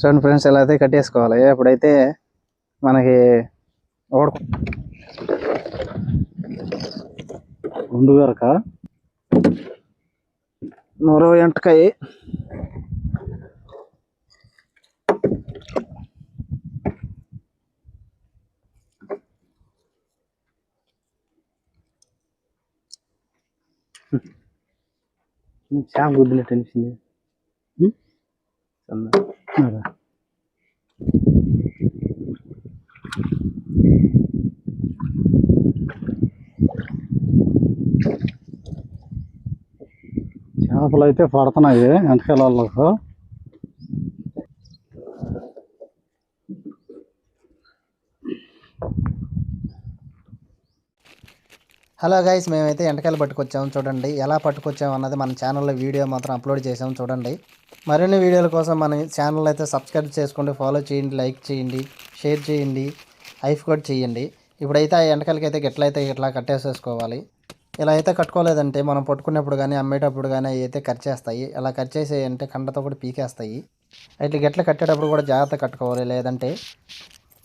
చూడండి ఫ్రెండ్స్, ఎలా అయితే కట్టేసుకోవాలి. అప్పుడైతే మనకి గుండు వరక నూరు ఎంటకాయ చేప గుద్దినట్టు అనిపించింది. చేపలు అయితే పడుతున్నాయి వెనకాలకు. హలో గైస్, మేమైతే ఎంటకాయలు పట్టుకొచ్చాము. చూడండి ఎలా పట్టుకొచ్చాము అన్నది మన ఛానల్లో వీడియో మాత్రం అప్లోడ్ చేసాము. చూడండి మరిన్ని వీడియోల కోసం మన ఛానల్ అయితే సబ్స్క్రైబ్ చేసుకోండి, ఫాలో చేయండి, లైక్ చేయండి, షేర్ చేయండి, హైప్ కూడా చేయండి. ఇప్పుడైతే ఆ ఎంటకాయలకి అయితే ఎట్లయితే ఇట్లా కట్టేసేసుకోవాలి. ఇలా అయితే కట్టుకోలేదంటే మనం పట్టుకునేప్పుడు కానీ అమ్మేటప్పుడు కానీ అయితే ఖర్చేస్తాయి. అలా ఖర్చేసే అంటే కండతో కూడా పీకేస్తాయి. ఇట్లా గట్ల కట్టేటప్పుడు కూడా జాగ్రత్త కట్టుకోవాలి, లేదంటే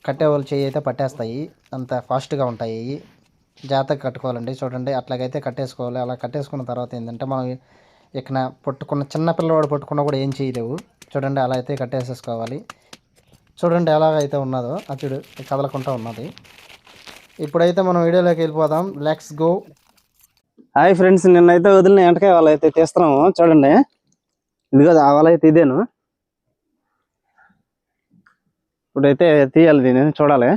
కట్టేవాళ్ళు చేయి అయితే పట్టేస్తాయి. అంత ఫాస్ట్గా ఉంటాయి. జాగ్రత్తగా కట్టుకోవాలండి. చూడండి అట్లాగైతే కట్టేసుకోవాలి. అలా కట్టేసుకున్న తర్వాత ఏంటంటే మనం ఇక్కడ పట్టుకున్న చిన్న పిల్లవాడు పట్టుకున్నా కూడా ఏం చేయలేవు. చూడండి అలా అయితే కట్టేసేసుకోవాలి. చూడండి ఎలాగైతే ఉన్నదో అచ్చుడు కదలకుండా ఉన్నది. ఇప్పుడైతే మనం వీడియోలోకి వెళ్ళిపోదాం. Let's go. హాయ్ ఫ్రెండ్స్, నిన్నైతే వదిలిన ఎంటకాయ వాళ్ళు అయితే తీస్తున్నాము. చూడండి ఇదిగో ఆ వాళ్ళ అయితే ఇదేను. ఇప్పుడైతే తీయాలి, దీన్ని చూడాలి.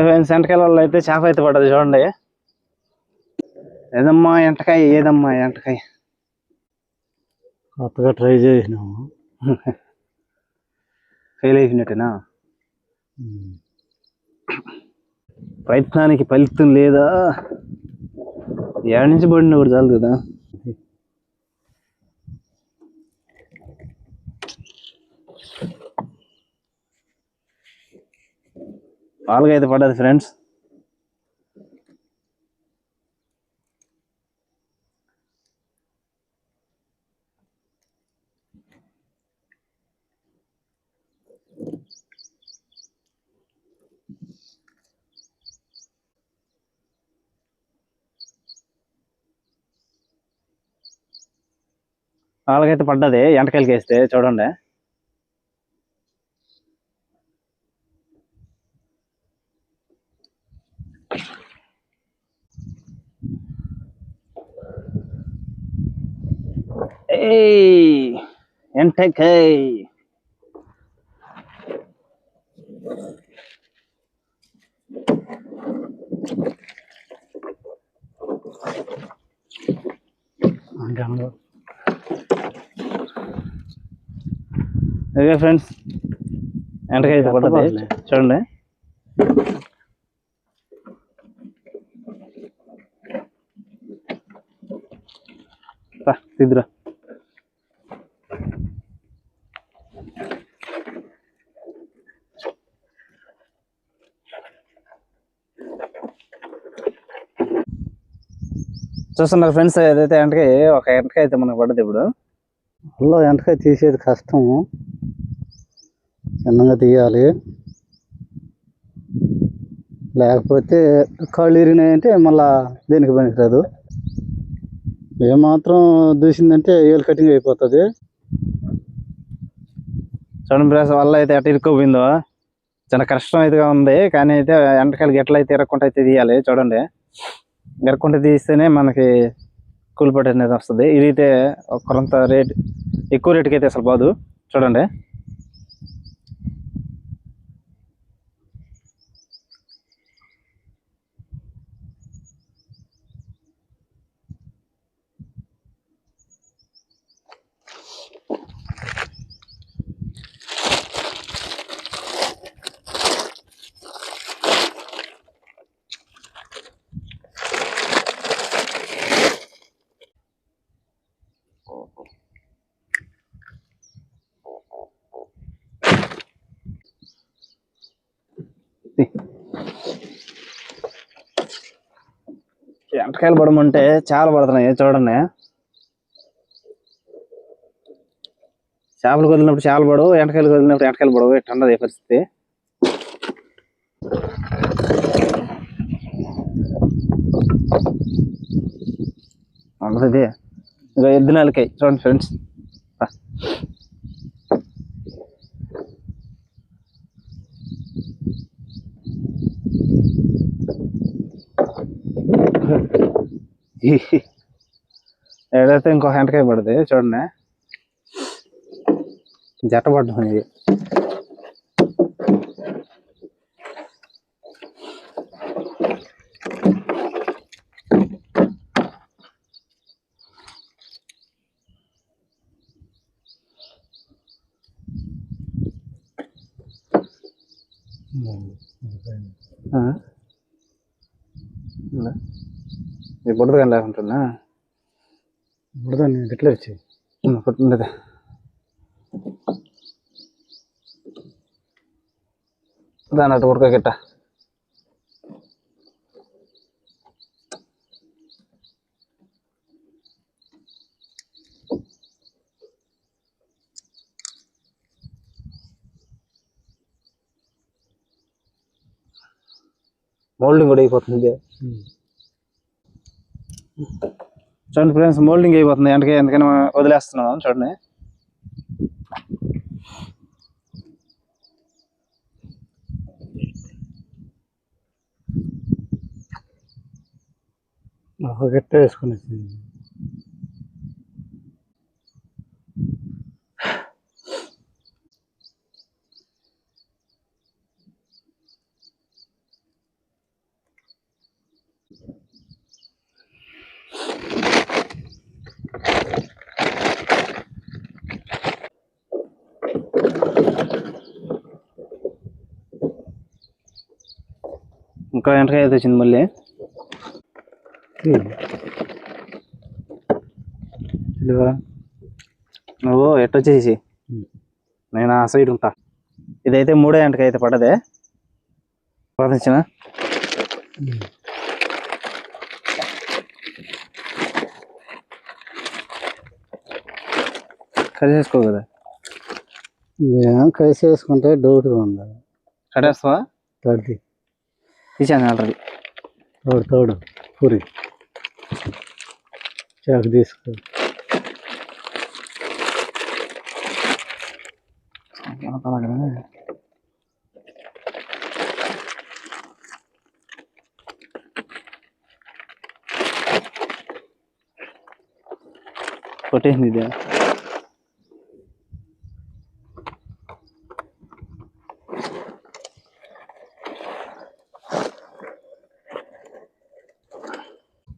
ఫ్రెండ్స్, ఎంటకాయల వాళ్ళు అయితే చేప అయితే పడ్డది. చూడండి ఏదమ్మా ఎంటకాయ, ఏదమ్మా ఎంటకాయ. కొత్తగా ట్రై చేసినాము. ఫెయిల్ అయిపోయినట్టేనా? ప్రయత్నానికి ఫలితం లేదా? ఏడు నుంచి పడిన కూడా చాలు కదా. వాళ్ళకి అయితే పడ్డది ఫ్రెండ్స్. వాళ్ళకైతే పడ్డది ఎంటకాయలకి వేస్తే. చూడండి ఎంటకాయ. ఓకే ఫ్రెండ్స్, ఎంటకాయ అయితే పడ్డది. చూడండి తిద్దురా. చూస్తున్నారు ఫ్రెండ్స్, ఏదైతే ఎంటకాయ ఒక ఎంటకాయ అయితే మనకు పడ్డది. ఇప్పుడు అల్లో ఎంటకాయ తీసేది కష్టము, చిన్నగా తీయాలి. లేకపోతే కాళ్ళు ఇరిగినాయంటే మళ్ళా దేనికి పనికిరాదు. ఏమాత్రం దూసిందంటే ఏలు కటింగ్ అయిపోతుంది. చూడండి బ్రస్, వల్ల అయితే ఎట్లా ఇరుక్కోపోయిందో. చాలా కష్టం అయితే ఉంది, కానీ అయితే ఎంటకాయలకి ఎట్లయితే ఇరక్కుంటే అయితే తీయాలి. చూడండి ఇరక్కుంటే తీస్తేనే మనకి కూలిపట్టు అనేది వస్తుంది. ఇది అయితే కొంత రేట్ ఎక్కువ రేటుకి అయితే అసలు పోదు. చూడండి ఎంటకాయలు పడమంటే చాలా పడుతున్నాయి. చూడండి చేపలు వదిలినప్పుడు చేపలు పడవు, ఎంటకాయలు వదిలినప్పుడు ఎంటకాయలు పడవు. ఇట్లా ఉండదు ఈ పరిస్థితి. ఉండదు. ఇక ఎద్దునాలకాయ చూడండి ఫ్రెండ్స్. ఏదైతే ఇంకో ఎంటకాయ పడుతుంది చూడండి. జట్ట పడ్డం ఇది. బుడద కానీ లేకుంటున్నా బుడదాన్ని ఎట్లా వచ్చాయి పుట్టినది. దాని అటు ఉడక గిట్ట మోల్డింగ్ కూడా అయిపోతుంది. చూడండి ఫ్రెండ్స్, మోల్డింగ్ అయిపోతుంది. ఎందుకని వదిలేస్తున్నాం చూడండి. గట్ట వేసుకుని ఇంకా ఎంటకాయ అయితే వచ్చింది మళ్ళీ. నువ్వు ఎట్టొచ్చేసి నేను ఆ సైడ్ ఉంటా. ఇదైతే మూడో ఎంటకాయ అయితే పడదే. పడదచ్చిన కలిసేసుకో కదా. కలిసి వేసుకుంటే డౌట్గా ఉంది. కట్టేస్తావా? తడి తీసాను ఆల్రెడీ. తోడు పూరి చాకు తీసుకో. కొట్టేసింది ఇది.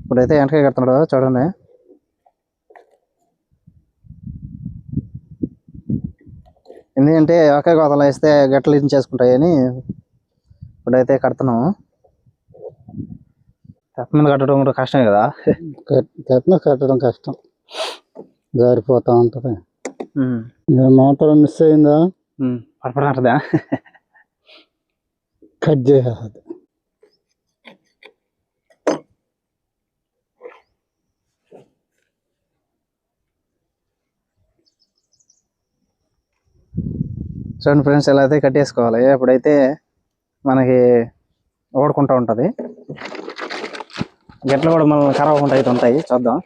ఇప్పుడైతే ఎంటకాయ కడుతున్నాడు చూడండి. ఎందుకంటే ఒకే కోతలు వేస్తే గట్టలు ఇచ్చేసుకుంటాయని ఇప్పుడైతే కడుతున్నాము. తెప్ప మీద కట్టడం కూడా కష్టమే కదా. కట్టడం కష్టం, జారిపోతా ఉంటుంది. మోటార్ మిస్ అయిందా పడపడంటుందా? కట్ చేయాలి. చూడండి ఫ్రెండ్స్, ఇలా అయితే కట్టేసుకోవాలి. అప్పుడైతే మనకి ఓడుకుంటూ ఉంటుంది. గట్లు కూడా మనం ఖరాబ్ అవ్వకుండా అయితే ఉంటాయి. చూద్దాం.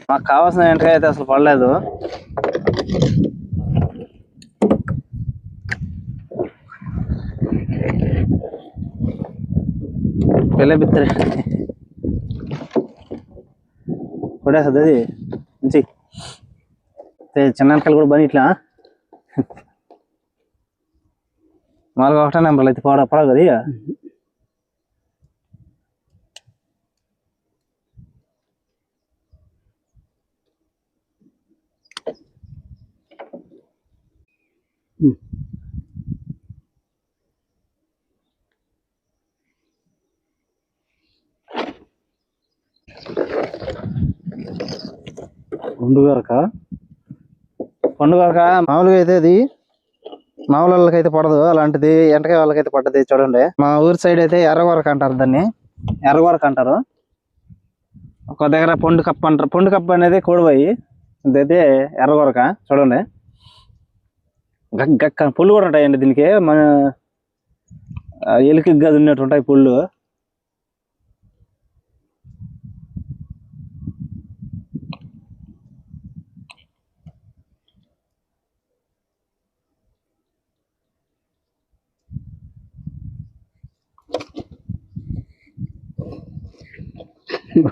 మాకు కావాల్సిన ఎంటకాయ అయితే అసలు పడలేదు. పెళ్ళే బిత్తరే కొడేస్తుంది అది మంచి. చిన్న ఎంటకాయలు కూడా బని ఇట్లా మామూలుగా ఒకటే నెంబర్లు అయితే పడవు కదా. గుండుగరక పండుగ మామూలుగా అయితే అది మామూలు వాళ్ళకైతే పడదు, అలాంటిది ఎంటకాయ వాళ్ళకైతే పడ్డది. చూడండి, మా ఊరి సైడ్ అయితే ఎర్రగొరక అంటారు దాన్ని, ఎర్రగొరక అంటారు. ఒక దగ్గర పొండు కప్ప అంటారు. పొండు కప్ప అనేది కోడిపోయి, ఇదైతే ఎర్రగొరక. చూడండి, గక్క పుళ్ళు కూడా ఉంటాయండి దీనికి. మన ఎలికి గది ఉన్నట్టు ఉంటాయి పుళ్ళు.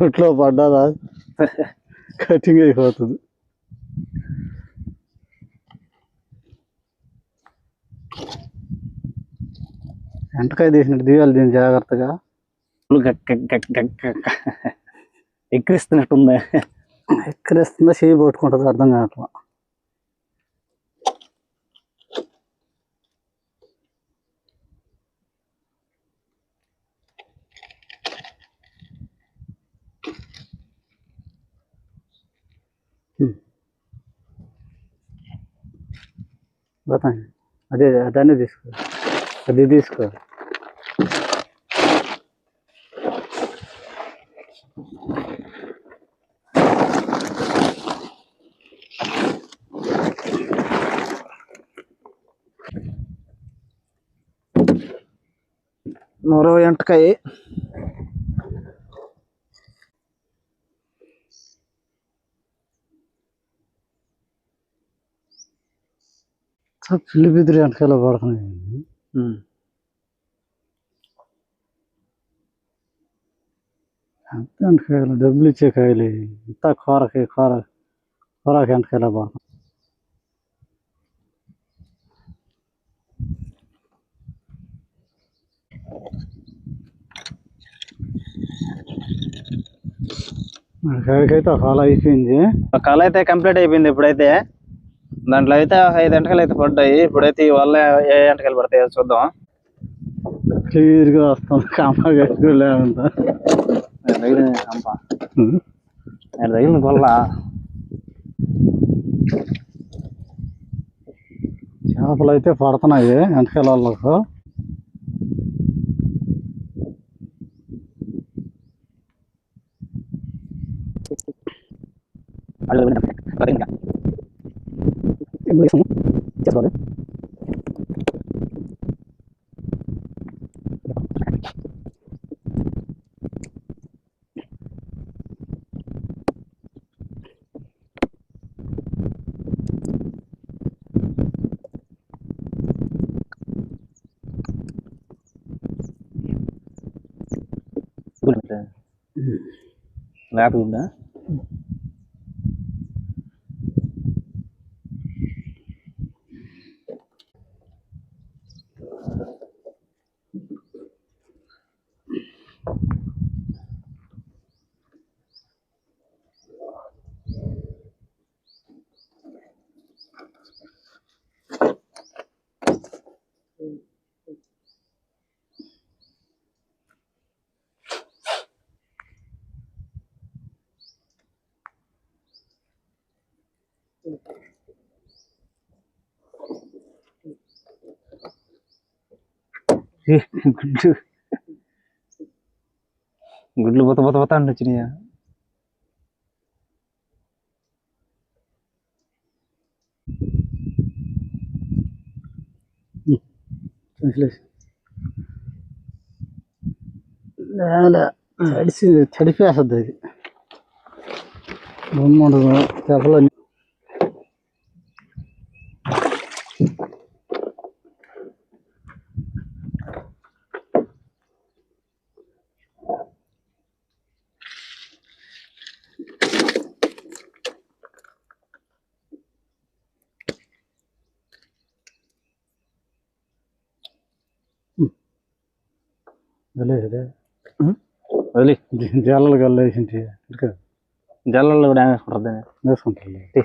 ఒట్లో పడ్డాదా కటింగ్ అయిపోతుంది. ఎంటకాయ తీసినట్టు తీయాలి దీన్ని జాగ్రత్తగా. ఎక్కిరిస్తున్నట్టుంది. ఎక్కడేస్తుందో చేయి పట్టుకుంటుంది, అర్థం కావట్లా. అదే దాన్ని తీసుకో, అది తీసుకో. మరో ఎంటకాయ. పిల్లి బిద్దురు ఎంటకాయలు పడుతున్నాయి. అంత ఎంటకాయలు డబ్బులు ఇచ్చే కాయలు ఇంత కూరకి ఎంటకాయలు పడుతున్నాయి. కాయకైతే ఒక కాల అయిపోయింది. ఒక కాల అయితే కంప్లీట్ అయిపోయింది. ఇప్పుడైతే దాంట్లో అయితే 5 ఎంటకాయలు అయితే పడ్డాయి. ఇప్పుడైతే ఈ వల్ల ఏ ఎంటకాయలు పడతాయో చూద్దాం. క్లియర్గా వస్తుంది. కాంపగా లేదంతా తగిలిన కంప, తగిలిన గొల్ల. చేపలు అయితే పడుతున్నాయి ఎంటకాయల వాళ్ళకు. లేకుండా గుడ్లు పోత అండి వచ్చినాయా. తడిపేస్తుంది అది బొమ్మ చేపలు. వదిలి జల్లలు గల్లేసి జల్లల్లో కూడా వేసుకుంటారు. వేసుకుంటారు.